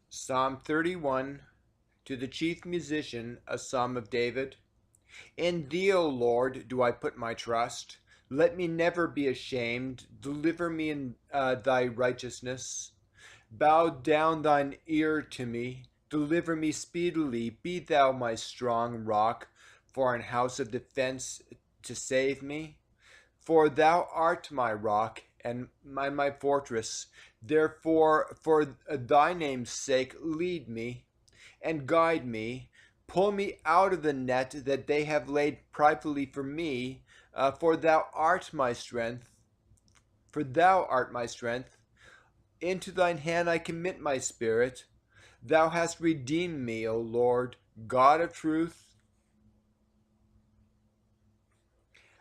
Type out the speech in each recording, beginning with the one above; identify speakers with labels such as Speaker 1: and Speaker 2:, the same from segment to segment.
Speaker 1: Psalm 31, to the chief musician, a psalm of David. In thee, O Lord, do I put my trust. Let me never be ashamed. Deliver me in thy righteousness. Bow down thine ear to me. Deliver me speedily. Be thou my strong rock, for an house of defense to save me. For thou art my rock and my fortress. Therefore, for thy name's sake, lead me and guide me. Pull me out of the net that they have laid pridefully for me. For thou art my strength. For thou art my strength. Into thine hand I commit my spirit. Thou hast redeemed me, O Lord, God of truth.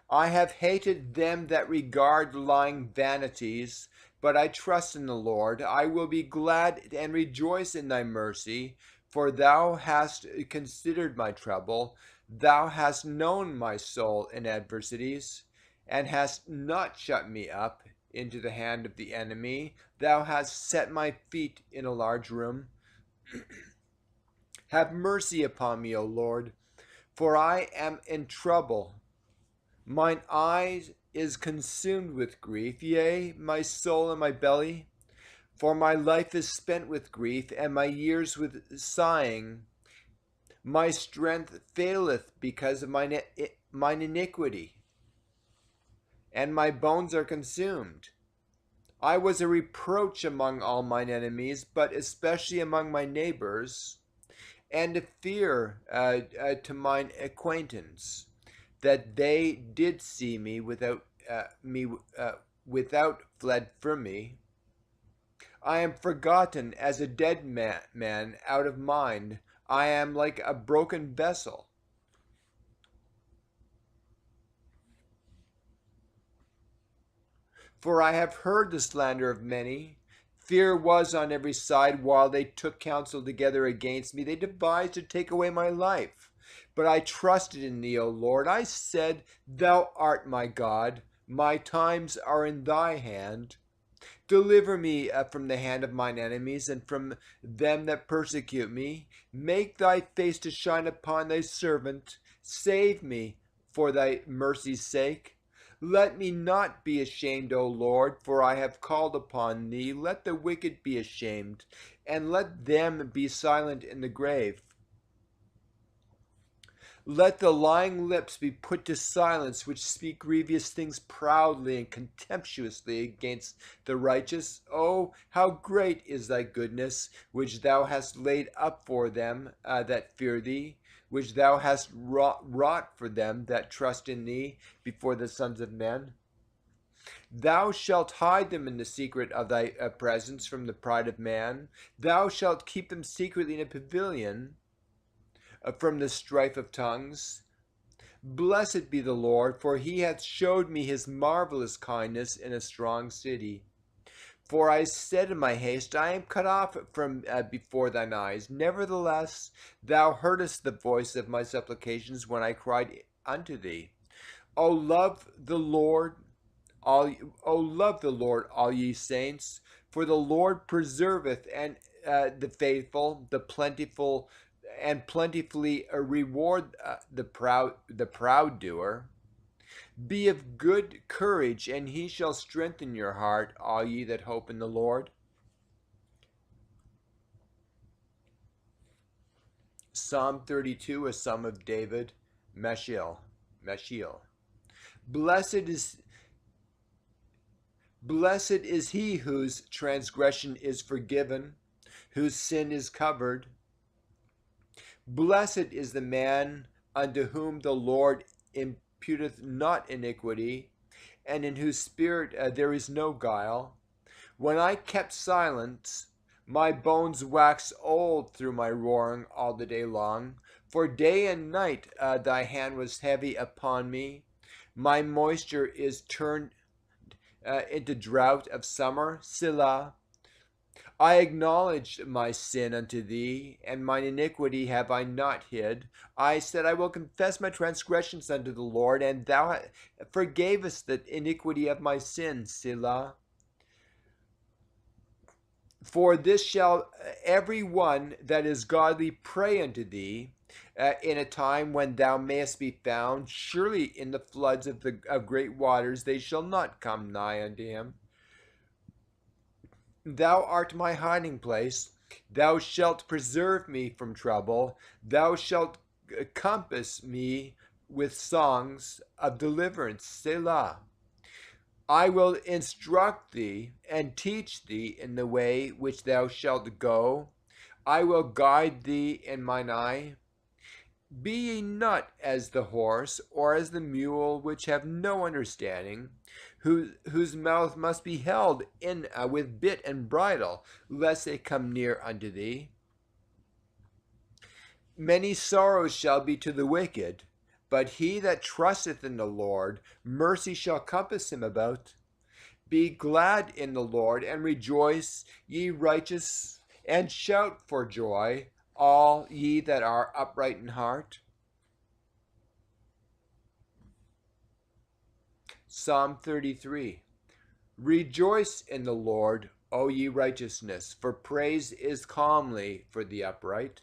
Speaker 1: I have hated them that regard lying vanities, but I trust in the Lord. I will be glad and rejoice in thy mercy, for thou hast considered my trouble. Thou hast known my soul in adversities, and hast not shut me up into the hand of the enemy. Thou hast set my feet in a large room. Have mercy upon me, O Lord, for I am in trouble. Mine eye is consumed with grief, yea, my soul and my belly. For my life is spent with grief, and my years with sighing. My strength faileth because of mine iniquity, and my bones are consumed. I was a reproach among all mine enemies, but especially among my neighbors, and a fear to mine acquaintance, that they did see me without fled from me. I am forgotten as a dead man out of mind. I am like a broken vessel. For I have heard the slander of many. Fear was on every side while they took counsel together against me. They devised to take away my life. But I trusted in thee, O Lord. I said, Thou art my God. My times are in thy hand. Deliver me from the hand of mine enemies and from them that persecute me. Make thy face to shine upon thy servant. Save me for thy mercy's sake. Let me not be ashamed, O Lord, for I have called upon thee. Let the wicked be ashamed, and let them be silent in the grave. Let the lying lips be put to silence, which speak grievous things proudly and contemptuously against the righteous. Oh, how great is thy goodness, which thou hast laid up for them that fear thee, which thou hast wrought for them that trust in thee before the sons of men. Thou shalt hide them in the secret of thy presence from the pride of man. Thou shalt keep them secretly in a pavilion from the strife of tongues. Blessed be the Lord, for he hath showed me his marvelous kindness in a strong city. For I said in my haste, I am cut off from before thine eyes. Nevertheless, thou heardest the voice of my supplications when I cried unto thee. O love the Lord, love the Lord, all ye saints, for the Lord preserveth and the faithful, the plentiful, and plentifully reward the proud doer. Be of good courage, and he shall strengthen your heart, all ye that hope in the Lord. Psalm 32, a psalm of David, Meshiel. Blessed is Blessed is he whose transgression is forgiven, whose sin is covered. Blessed is the man unto whom the Lord imputeth not iniquity, and in whose spirit there is no guile. When I kept silence, my bones waxed old through my roaring all the day long. For day and night thy hand was heavy upon me. My moisture is turned into drought of summer. Selah. I acknowledged my sin unto thee, and mine iniquity have I not hid. I said, I will confess my transgressions unto the Lord, and thou forgavest the iniquity of my sin. Selah. For this shall every one that is godly pray unto thee in a time when thou mayest be found. Surely in the floods of great waters they shall not come nigh unto him. Thou art my hiding place. Thou shalt preserve me from trouble. Thou shalt compass me with songs of deliverance. Selah. I will instruct thee and teach thee in the way which thou shalt go. I will guide thee in mine eye. Be ye not as the horse or as the mule, which have no understanding, whose mouth must be held in with bit and bridle, lest they come near unto thee. Many sorrows shall be to the wicked, but he that trusteth in the Lord, mercy shall compass him about. Be glad in the Lord, and rejoice, ye righteous, and shout for joy, all ye that are upright in heart. Psalm 33. Rejoice in the Lord, O ye righteousness, for praise is calmly for the upright.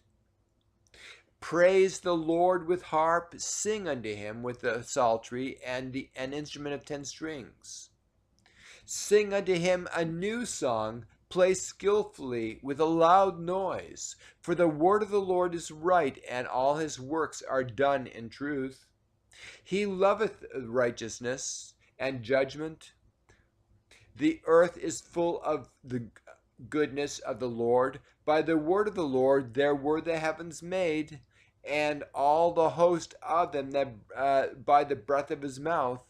Speaker 1: Praise the Lord with harp, sing unto him with the psaltery and an instrument of 10 strings. Sing unto him a new song, play skillfully with a loud noise. For the word of the Lord is right, and all his works are done in truth. He loveth righteousness and judgment. The earth is full of the goodness of the Lord. By the word of the Lord there were the heavens made, and all the host of them that by the breath of his mouth.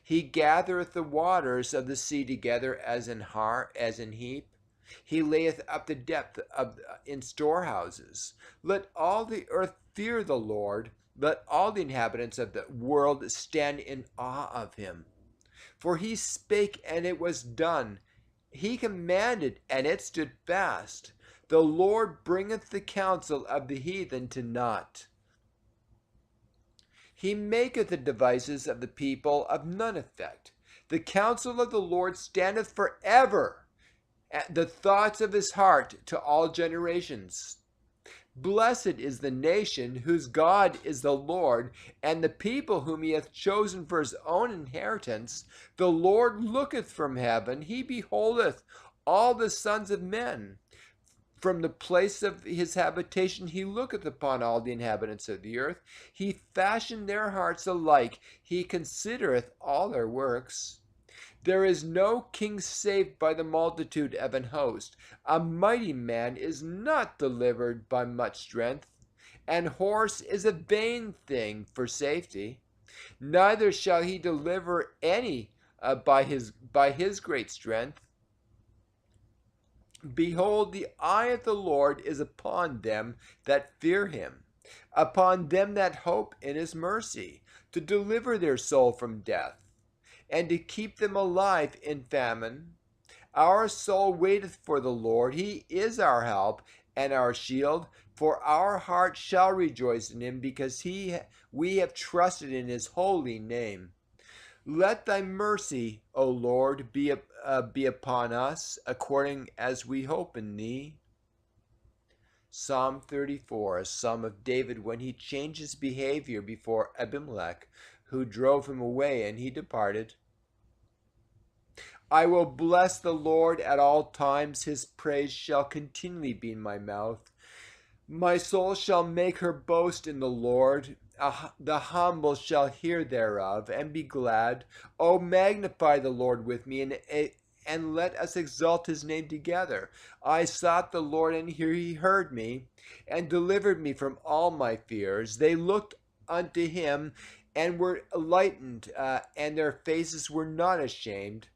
Speaker 1: He gathereth the waters of the sea together as in heap. He layeth up the depth in storehouses. Let all the earth fear the Lord. Let all the inhabitants of the world stand in awe of him. For he spake, and it was done. He commanded, and it stood fast. The Lord bringeth the counsel of the heathen to naught. He maketh the devices of the people of none effect. The counsel of the Lord standeth forever, the thoughts of his heart to all generations. Blessed is the nation whose God is the Lord, and the people whom he hath chosen for his own inheritance. The Lord looketh from heaven, he beholdeth all the sons of men. From the place of his habitation he looketh upon all the inhabitants of the earth. He fashioned their hearts alike. He considereth all their works. There is no king saved by the multitude of an host. A mighty man is not delivered by much strength. An horse is a vain thing for safety. Neither shall he deliver any by his great strength. Behold, the eye of the Lord is upon them that fear him, upon them that hope in his mercy, to deliver their soul from death, and to keep them alive in famine. Our soul waiteth for the Lord. He is our help and our shield. For our heart shall rejoice in him, because we have trusted in his holy name. Let thy mercy, O Lord, be upon us, according as we hope in thee. Psalm 34, a psalm of David when he changed his behavior before Abimelech, who drove him away, and he departed. I will bless the Lord at all times. His praise shall continually be in my mouth. My soul shall make her boast in the Lord. The humble shall hear thereof and be glad. O magnify the Lord with me, and let us exalt his name together. I sought the Lord, and he heard me, and delivered me from all my fears. They looked unto him and were lightened, and their faces were not ashamed.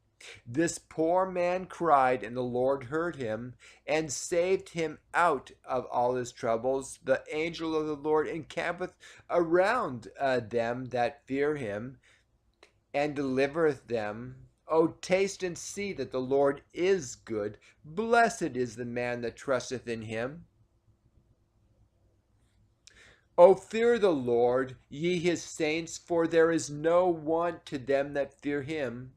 Speaker 1: This poor man cried, and the Lord heard him, and saved him out of all his troubles. The angel of the Lord encampeth around them that fear him, and delivereth them. O taste and see that the Lord is good. Blessed is the man that trusteth in him. O fear the Lord, ye his saints, for there is no want to them that fear him.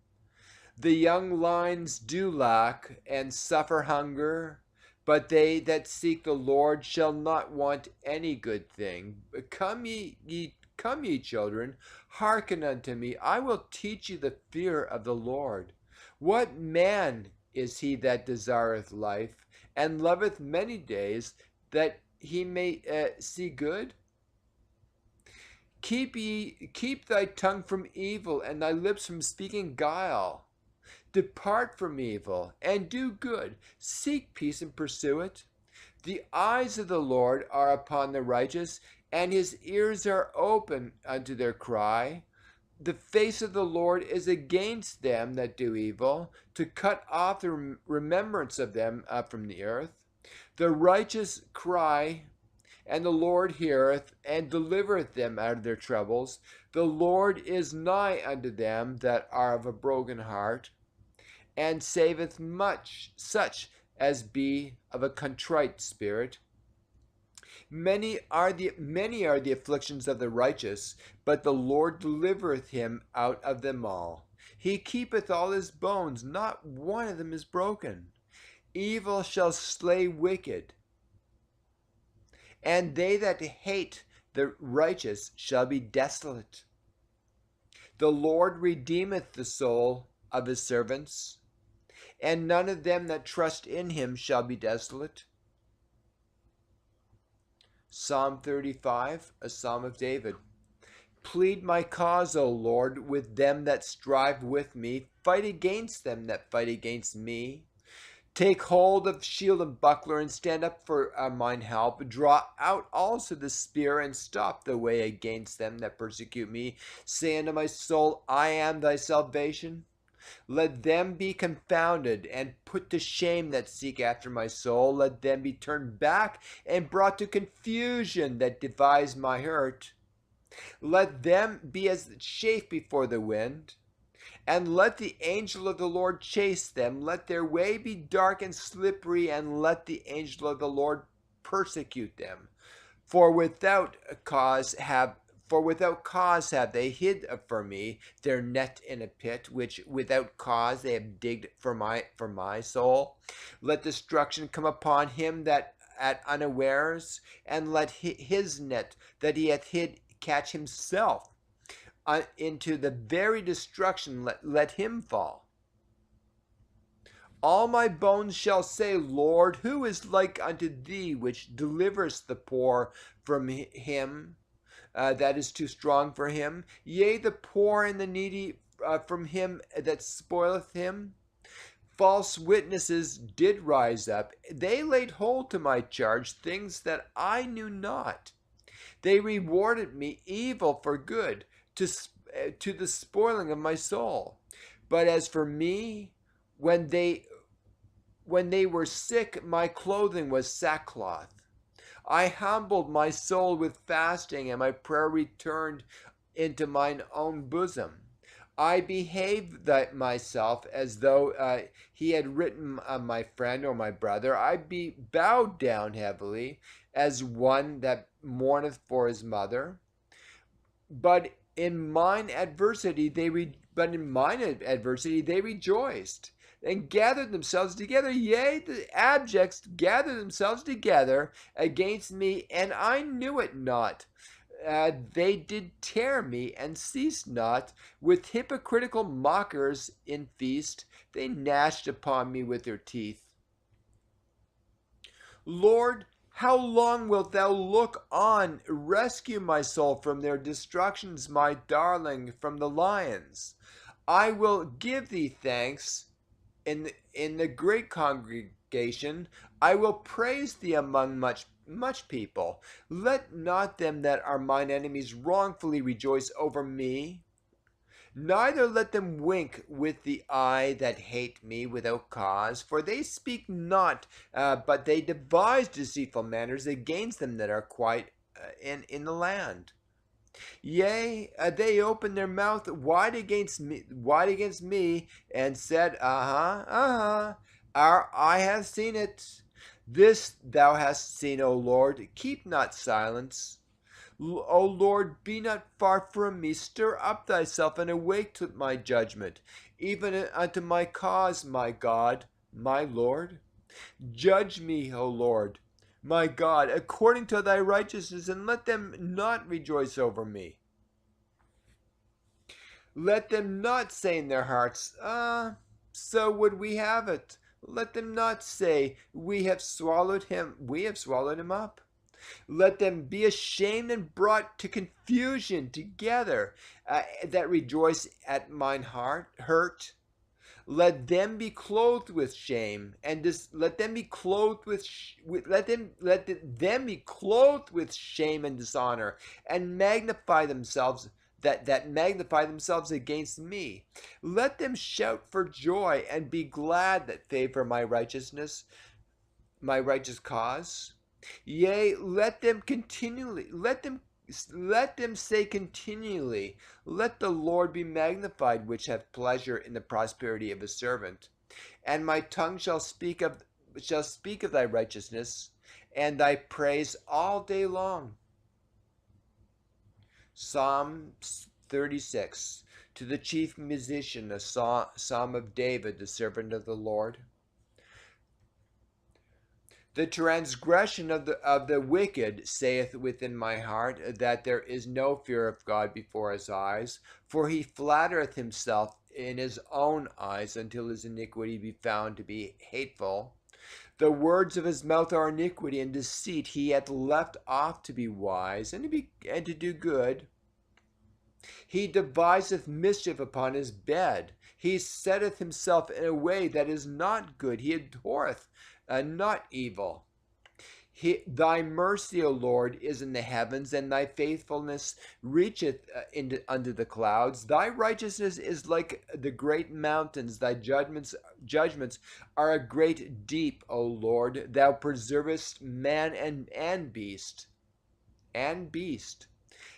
Speaker 1: The young lions do lack and suffer hunger, but they that seek the Lord shall not want any good thing. Come ye children, hearken unto me. I will teach you the fear of the Lord. What man is he that desireth life, and loveth many days, that he may see good? Keep thy tongue from evil, and thy lips from speaking guile. Depart from evil and do good. Seek peace and pursue it. The eyes of the Lord are upon the righteous, and his ears are open unto their cry. The face of the Lord is against them that do evil, to cut off the remembrance of them from the earth. The righteous cry, and the Lord heareth, and delivereth them out of their troubles. The Lord is nigh unto them that are of a broken heart, and saveth much such as be of a contrite spirit. Many are the afflictions of the righteous, but the Lord delivereth him out of them all. He keepeth all his bones, not one of them is broken. Evil shall slay wicked, and they that hate the righteous shall be desolate. The Lord redeemeth the soul of his servants, and none of them that trust in him shall be desolate. Psalm 35, a psalm of David. Plead my cause, O Lord, with them that strive with me. Fight against them that fight against me. Take hold of shield and buckler, and stand up for mine help. Draw out also the spear, and stop the way against them that persecute me. Say unto my soul, I am thy salvation. Let them be confounded and put to shame that seek after my soul. Let them be turned back and brought to confusion that devise my hurt. Let them be as chaff before the wind, and let the angel of the Lord chase them. Let their way be dark and slippery, and let the angel of the Lord persecute them. For without cause have they hid for me their net in a pit, which without cause they have digged for my soul. Let destruction come upon him that at unawares, and let his net that he hath hid catch himself. Into the very destruction let him fall. All my bones shall say, Lord, who is like unto thee, which deliverest the poor from him that is too strong for him? Yea, the poor and the needy from him that spoileth him. False witnesses did rise up. They laid hold to my charge, things that I knew not. They rewarded me evil for good, to the spoiling of my soul. But as for me, when they were sick, my clothing was sackcloth. I humbled my soul with fasting, and my prayer returned into mine own bosom. I behaved myself as though he had written my friend or my brother. I be bowed down heavily, as one that mourneth for his mother. But in mine adversity they rejoiced, and gathered themselves together. Yea, the abjects gathered themselves together against me, and I knew it not. They did tear me and ceased not. With hypocritical mockers in feast, they gnashed upon me with their teeth. Lord, how long wilt thou look on? Rescue my soul from their destructions, my darling, from the lions. I will give thee thanks in the great congregation. I will praise thee among much people. Let not them that are mine enemies wrongfully rejoice over me. Neither let them wink with the eye that hate me without cause, for they speak not, but they devise deceitful manners against them that are quiet in the land. Yea, they opened their mouth wide against me, and said, our eye hath seen it. This thou hast seen, O Lord, keep not silence. O Lord, be not far from me. Stir up thyself and awake to my judgment, even unto my cause, my God, my Lord. Judge me, O Lord, my God, according to thy righteousness, and let them not rejoice over me. Let them not say in their hearts, so would we have it. Let them not say, we have swallowed him up. Let them be ashamed and brought to confusion together, that rejoice at mine hurt. Let them be clothed with shame, and let them be clothed let them be clothed with shame and dishonor, and magnify themselves that magnify themselves against me. Let them shout for joy and be glad that favor my righteousness, my righteous cause. Yea, let them say continually, let the Lord be magnified, which hath pleasure in the prosperity of his servant. And my tongue shall speak of thy righteousness, and thy praise all day long. Psalm 36. To the chief musician, a psalm of David, the servant of the Lord. The transgression of the wicked saith within my heart, that there is no fear of God before his eyes. For he flattereth himself in his own eyes, until his iniquity be found to be hateful. The words of his mouth are iniquity and deceit. He hath left off to be wise, and to do good. He deviseth mischief upon his bed. He setteth himself in a way that is not good. He adoreth not evil. Thy mercy, O Lord, is in the heavens, and thy faithfulness reacheth unto the clouds. Thy righteousness is like the great mountains. Thy judgments are a great deep, O Lord. Thou preservest man and beast.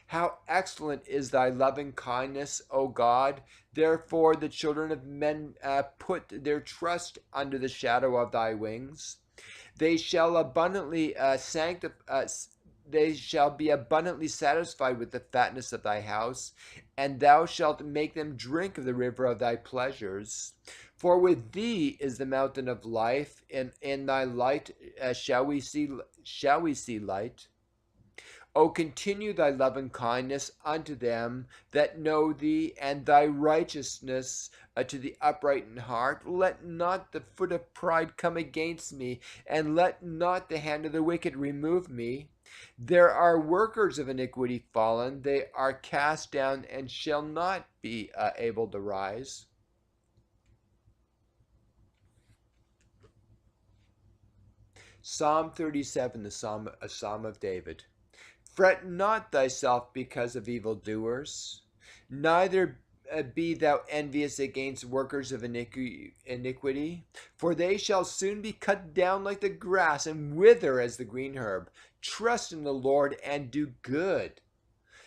Speaker 1: How excellent is thy loving kindness, O God! Therefore the children of men put their trust under the shadow of thy wings. They shall they shall be abundantly satisfied with the fatness of thy house, and thou shalt make them drink of the river of thy pleasures. For with thee is the mountain of life, and in thy light shall we see light. O continue thy loving kindness unto them that know thee, and thy righteousness to the upright in heart. Let not the foot of pride come against me, and let not the hand of the wicked remove me. There are workers of iniquity fallen, they are cast down and shall not be able to rise. Psalm 37, a psalm of David. Fret not thyself because of evildoers, neither be thou envious against workers of iniquity, for they shall soon be cut down like the grass and wither as the green herb. Trust in the Lord and do good.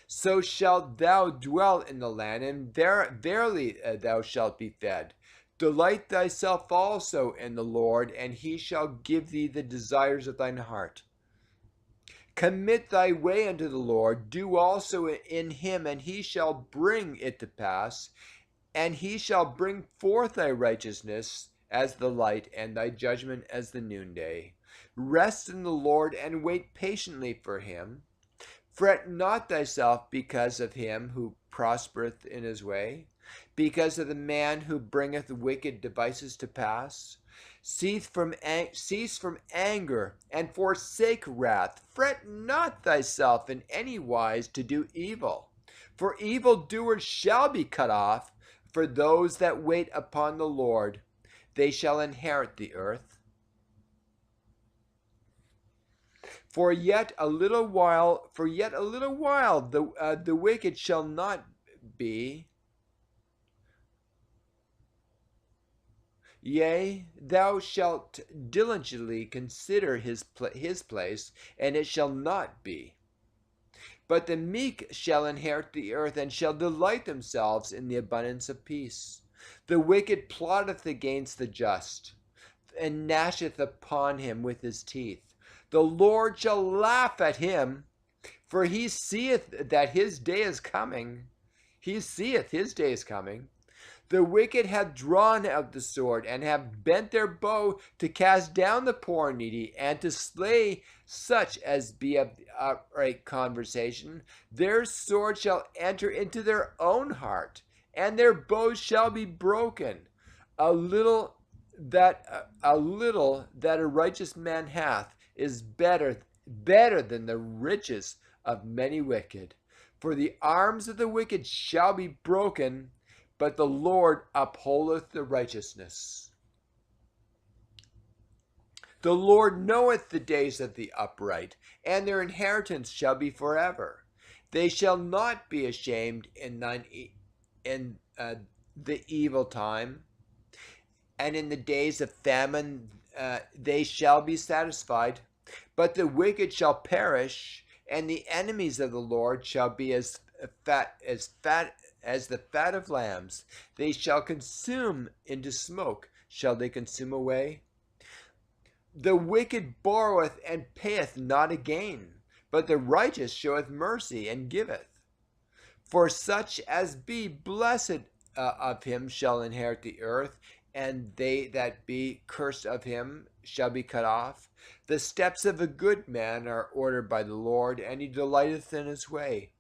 Speaker 1: So shalt thou dwell in the land, and verily thou shalt be fed. Delight thyself also in the Lord, and he shall give thee the desires of thine heart. Commit thy way unto the Lord, do also in him, and he shall bring it to pass, and he shall bring forth thy righteousness as the light, and thy judgment as the noonday. Rest in the Lord, and wait patiently for him. Fret not thyself because of him who prospereth in his way, because of the man who bringeth wicked devices to pass. Cease from anger, and forsake wrath. Fret not thyself in any wise to do evil, for evildoers shall be cut off. For those that wait upon the Lord, they shall inherit the earth. For yet a little while, the wicked shall not be. Yea, thou shalt diligently consider his place, and it shall not be. But the meek shall inherit the earth, and shall delight themselves in the abundance of peace. The wicked plotteth against the just, and gnasheth upon him with his teeth. The Lord shall laugh at him, For he seeth that his day is coming. He seeth his day is coming. The wicked have drawn out the sword, and have bent their bow to cast down the poor and needy, and to slay such as be of upright conversation. Their sword shall enter into their own heart, and their bows shall be broken. A little that a righteous man hath is better than the riches of many wicked. For the arms of the wicked shall be broken, but the Lord upholdeth the righteousness. The Lord knoweth the days of the upright, and their inheritance shall be forever. They shall not be ashamed in the evil time, and in the days of famine they shall be satisfied. But the wicked shall perish, and the enemies of the Lord shall be as fat as the fat of lambs. They shall consume into smoke. Shall they consume away? The wicked borroweth and payeth not again, but the righteous showeth mercy and giveth. For such as be blessed of him shall inherit the earth, and they that be cursed of him shall be cut off. The steps of a good man are ordered by the Lord, and he delighteth in his way.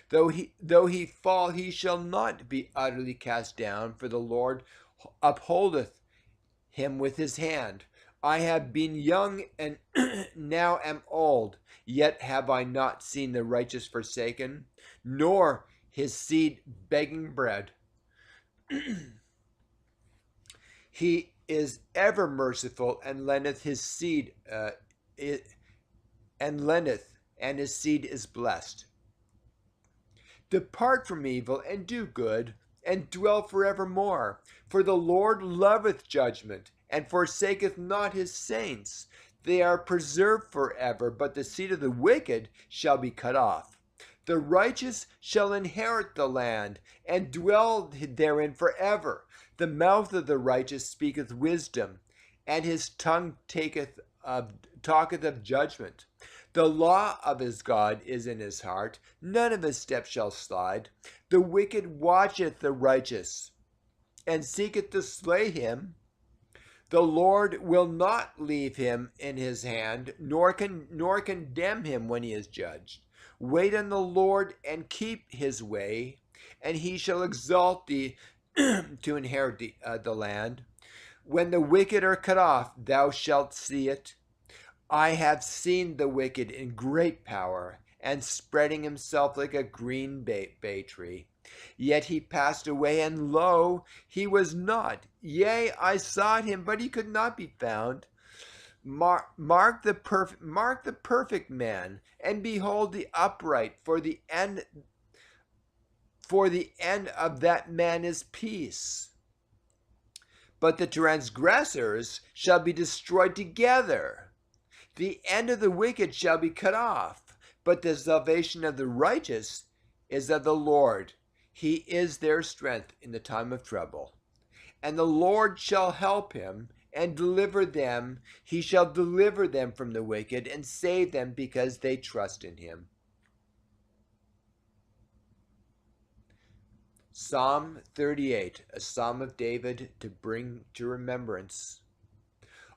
Speaker 1: Though he fall, he shall not be utterly cast down, for the Lord upholdeth him with his hand. I have been young and now am old, yet have I not seen the righteous forsaken, nor his seed begging bread. He is ever merciful, and lendeth his seed, and his seed is blessed. Depart from evil, and do good, and dwell forevermore. For the Lord loveth judgment, and forsaketh not his saints. They are preserved forever, but the seed of the wicked shall be cut off. The righteous shall inherit the land, and dwell therein forever. The mouth of the righteous speaketh wisdom, and his tongue talketh of judgment. The law of his God is in his heart, none of his steps shall slide. The wicked watcheth the righteous, and seeketh to slay him. The Lord will not leave him in his hand, nor condemn him when he is judged. Wait on the Lord, and keep his way, and he shall exalt thee to inherit the land. When the wicked are cut off, thou shalt see it. I have seen the wicked in great power, and spreading himself like a green bay tree. Yet he passed away, and lo, he was not. Yea, I sought him, but he could not be found. Mark the perfect man, and behold the upright, for the end of that man is peace. But the transgressors shall be destroyed together. The end of the wicked shall be cut off, but the salvation of the righteous is of the Lord. He is their strength in the time of trouble. And the Lord shall help him and deliver them. He shall deliver them from the wicked and save them, because they trust in him. Psalm 38, a psalm of David to bring to remembrance.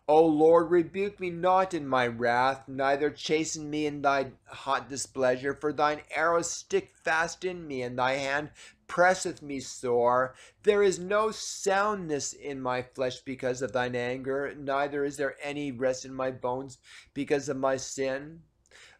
Speaker 1: O Lord, rebuke me not in my wrath, neither chasten me in thy hot displeasure. For thine arrows stick fast in me, and thy hand presseth me sore. There is no soundness in my flesh because of thine anger, neither is there any rest in my bones because of my sin.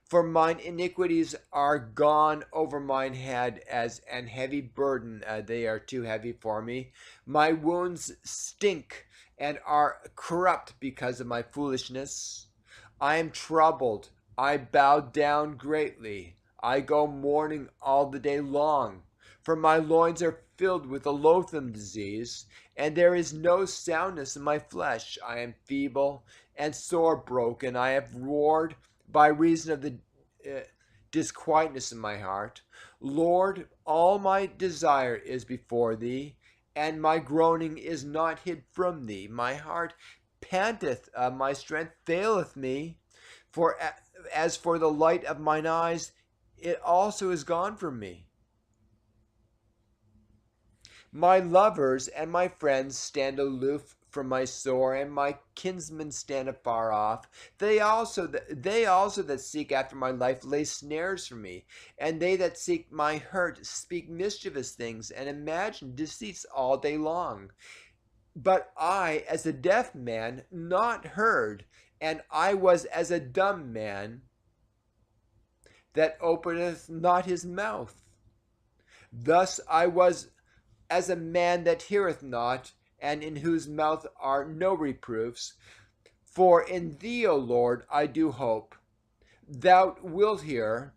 Speaker 1: For mine iniquities are gone over mine head as an heavy burden. They are too heavy for me. My wounds stink and are corrupt because of my foolishness. I am troubled. I bow down greatly. I go mourning all the day long. For my loins are filled with a loathsome disease, and there is no soundness in my flesh. I am feeble and sore broken. I have roared by reason of the disquietness in my heart. Lord, all my desire is before thee, and my groaning is not hid from thee. My heart panteth, my strength faileth me. For as for the light of mine eyes, it also is gone from me. My lovers and my friends stand aloof from my sore, and my kinsmen stand afar off. They also that seek after my life lay snares for me, and they that seek my hurt speak mischievous things, and imagine deceits all day long. But I, as a deaf man, not heard, and I was as a dumb man that openeth not his mouth. Thus I was as a man that heareth not, and in whose mouth are no reproofs. For in thee, O Lord, I do hope. Thou wilt hear,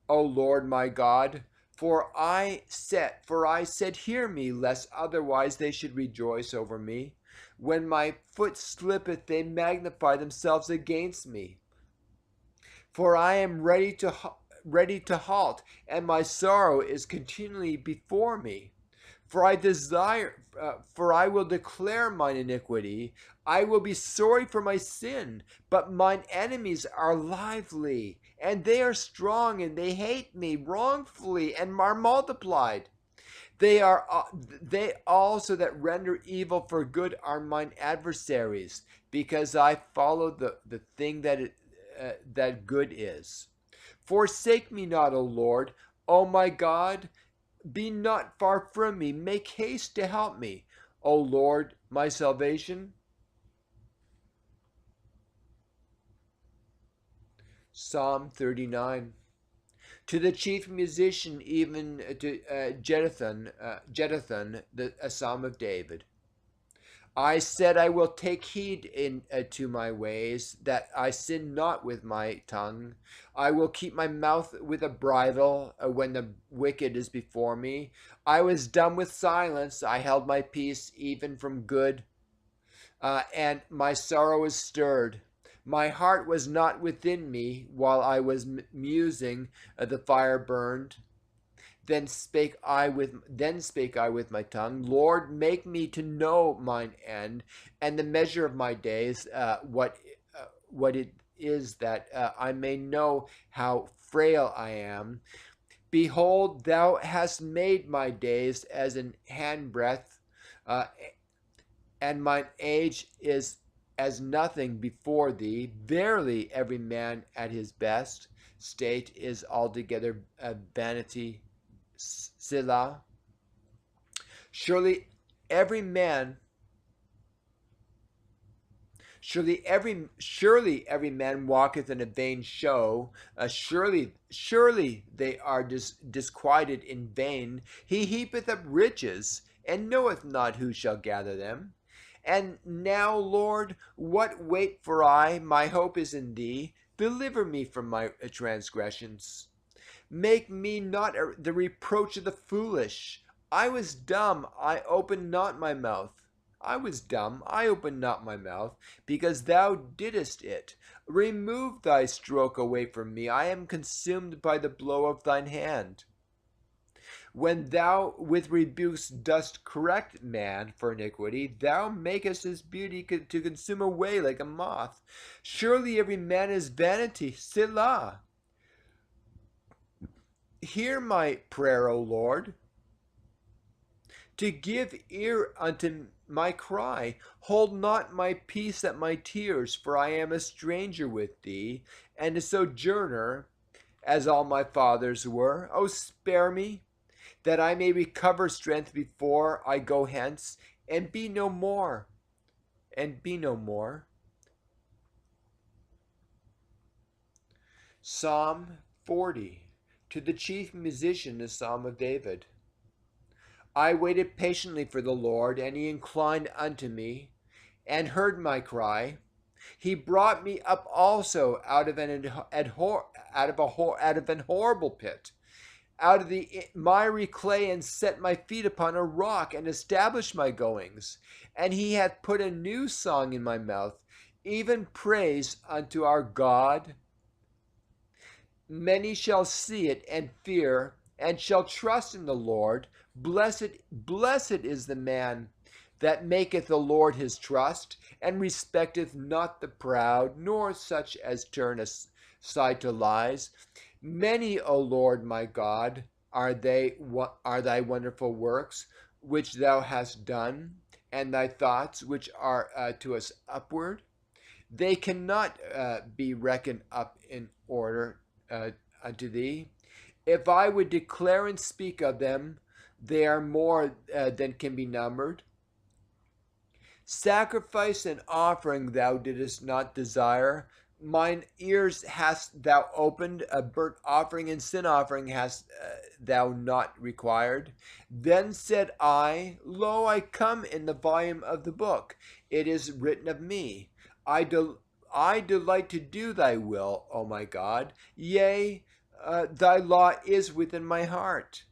Speaker 1: O Lord my God. For I said, hear me, lest otherwise they should rejoice over me. When my foot slippeth, they magnify themselves against me. For I am ready to halt, and my sorrow is continually before me. For I will declare mine iniquity. I will be sorry for my sin. But mine enemies are lively, and they are strong, and they hate me wrongfully, and are multiplied. They also that render evil for good are mine adversaries, because I follow the thing that good is. Forsake me not, O Lord, O my God. Be not far from me. Make haste to help me, O Lord, my salvation. Psalm 39. To the chief musician, even to Jeduthun, a psalm of David. I said, I will take heed to my ways, that I sin not with my tongue. I will keep my mouth with a bridle when the wicked is before me. I was dumb with silence. I held my peace even from good, and my sorrow was stirred. My heart was not within me while I was musing. The fire burned. Then spake I with my tongue, Lord, make me to know mine end, and the measure of my days, what it is, that I may know how frail I am. Behold, thou hast made my days as an handbreadth, uh, and mine age is as nothing before thee. Verily, every man at his best state is altogether vanity. Selah. Surely every man, surely every man walketh in a vain show. Surely they are disquieted in vain. He heapeth up riches, and knoweth not who shall gather them. And now, Lord, what wait for I? My hope is in thee. Deliver me from my transgressions. Make me not the reproach of the foolish. I was dumb, I opened not my mouth. I was dumb, I opened not my mouth, because thou didst it. Remove thy stroke away from me. I am consumed by the blow of thine hand. When thou with rebukes dost correct man for iniquity, thou makest his beauty to consume away like a moth. Surely every man is vanity. Selah. Hear my prayer, O Lord, to give ear unto my cry. Hold not my peace at my tears, for I am a stranger with thee, and a sojourner, as all my fathers were. O spare me, that I may recover strength before I go hence, and be no more. Psalm 40. To the chief musician, a psalm of David. I waited patiently for the Lord, and he inclined unto me, and heard my cry. He brought me up also out of an horrible pit, out of the miry clay, and set my feet upon a rock, and established my goings. And he hath put a new song in my mouth, even praise unto our God. Many shall see it and fear, and shall trust in the Lord. Blessed is the man that maketh the Lord his trust, and respecteth not the proud, nor such as turn side to lies. Many, O Lord my God, are thy wonderful works which thou hast done, and thy thoughts which are to us upward. They cannot be reckoned up in order unto thee. If I would declare and speak of them, they are more than can be numbered. Sacrifice and offering thou didst not desire. Mine ears hast thou opened, a burnt offering and sin offering hast thou not required. Then said I, Lo, I come in the volume of the book. It is written of me. I delight to do thy will, O my God. Yea, thy law is within my heart.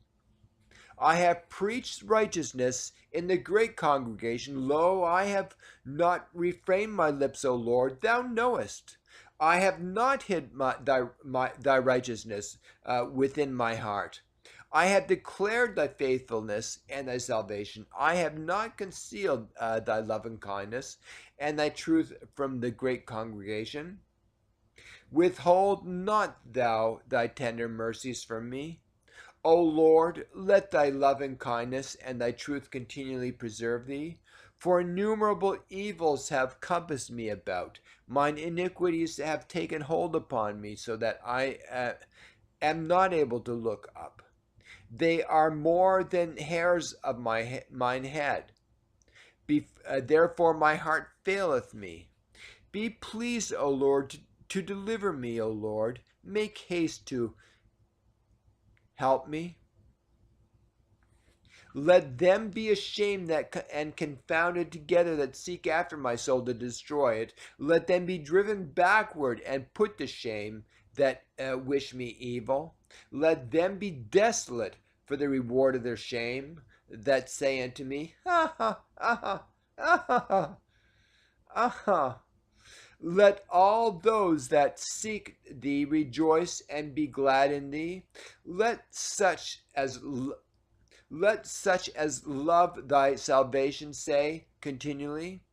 Speaker 1: I have preached righteousness in the great congregation. Lo, I have not refrained my lips, O Lord. Thou knowest. I have not hid thy righteousness within my heart. I have declared thy faithfulness and thy salvation. I have not concealed thy loving kindness and thy truth from the great congregation. Withhold not thou thy tender mercies from me. O Lord, let thy loving kindness and thy truth continually preserve thee. For innumerable evils have compassed me about. Mine iniquities have taken hold upon me, so that I am not able to look up. They are more than hairs of mine head. Therefore my heart faileth me. Be pleased, O Lord, to deliver me, O Lord. Make haste to help me. Let them be ashamed and confounded together that seek after my soul to destroy it. Let them be driven backward and put to shame that wish me evil. Let them be desolate for the reward of their shame, that say unto me, Ha ha, ha ha, ha ha. Let all those that seek thee rejoice and be glad in thee. Let such as love thy salvation say continually,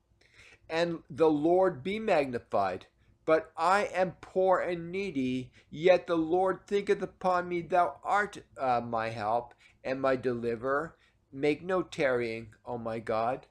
Speaker 1: and the Lord be magnified. But I am poor and needy, yet the Lord thinketh upon me. Thou art my help and my deliverer. Make no tarrying, O my God.